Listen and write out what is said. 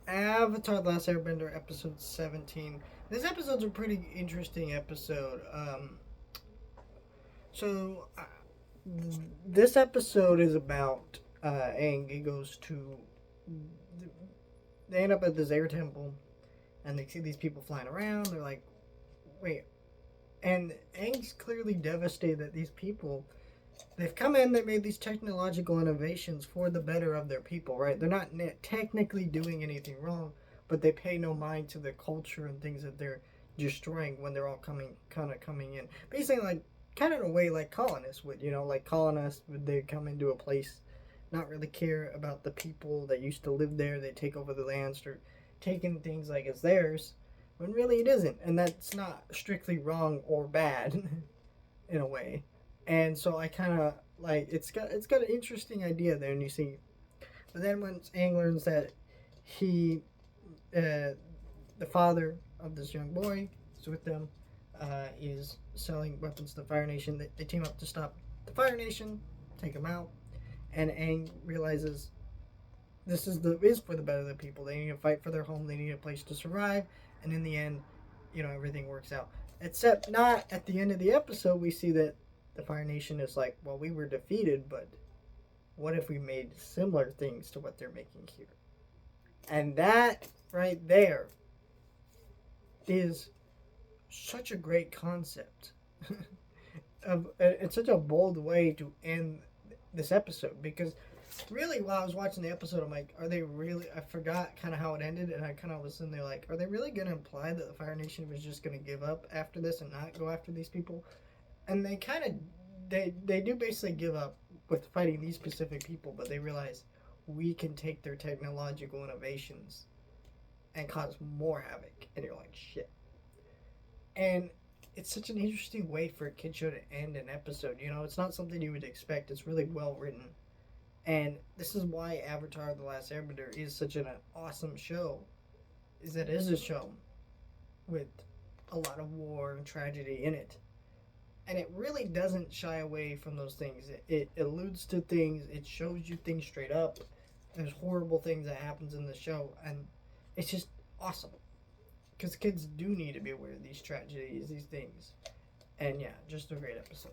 Avatar: The Last Airbender, episode 17. This episode's a pretty interesting episode. So, this episode is about Aang. He goes to. They end up at this air temple, and they see these people flying around. They're like, wait. And Aang's clearly devastated that these people. They've come in, they made these technological innovations for the better of their people, right? They're not technically doing anything wrong, but they pay no mind to the culture and things that they're destroying when they're all coming in. Basically, like, kind of in a way like colonists would, like colonists would they come into a place, not really care about the people that used to live there. They take over the land, start taking things like it's theirs, when really it isn't. And that's not strictly wrong or bad in a way. And so I kind of like it's got an interesting idea there, and you see. But then once Aang learns that he, the father of this young boy, is with them, is selling weapons to the Fire Nation. They team up to stop the Fire Nation, take them out, and Aang realizes this is for the better of the people. They need to fight for their home. They need a place to survive, and in the end, everything works out. Except not at the end of the episode, we see that the Fire Nation is like, well, we were defeated, but what if we made similar things to what they're making here? And that right there is such a great concept. It's such a bold way to end this episode, because really, while I was watching the episode, I'm like, are they really? I forgot kind of how it ended, and I kind of was sitting there like, are they really going to imply that the Fire Nation was just going to give up after this and not go after these people? And they kind of they do basically give up with fighting these specific people, but they realize we can take their technological innovations and cause more havoc, and you're like, shit. And it's such an interesting way for a kid show to end an episode. It's not something you would expect. It's really well written, and this is why Avatar: The Last Airbender is such an awesome show. Is that it is a show with a lot of war and tragedy in it, and it really doesn't shy away from those things. It alludes to things. It shows you things straight up. There's horrible things that happens in the show, and it's just awesome, because kids do need to be aware of these tragedies, these things. And yeah, just a great episode.